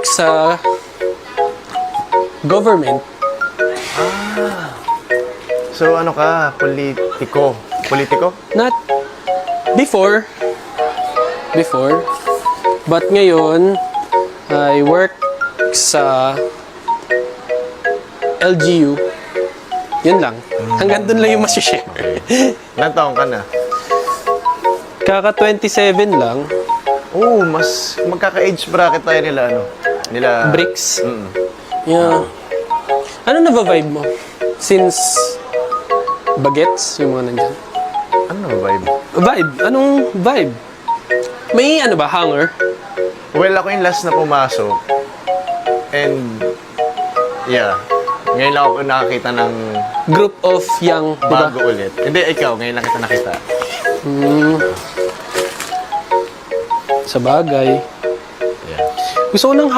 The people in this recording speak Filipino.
sa government. So ano ka? Politiko? Politiko? Not before. But ngayon, I work sa LGU. Yun lang. Hanggang dun lang yung masishare. Ilang taong ka na? Kaka 27 lang. Oh, mas magkaka-age bracket tayo nila, ano? Nila... Bricks. Mm. Yeah. Ano na-vibe mo? Since bagets, yung mga nandyan. Ano na vibe? Vibe? Anong vibe? May ano ba? Hanger? Well, ako yung last na pumasok. And... Yeah. Ngayon lang ako nakakita ng Group of young, di ba? bago ulit. Hindi, ikaw. Ngayon lang kita nakita. Sa bagay. Yeah. Gusto ko ng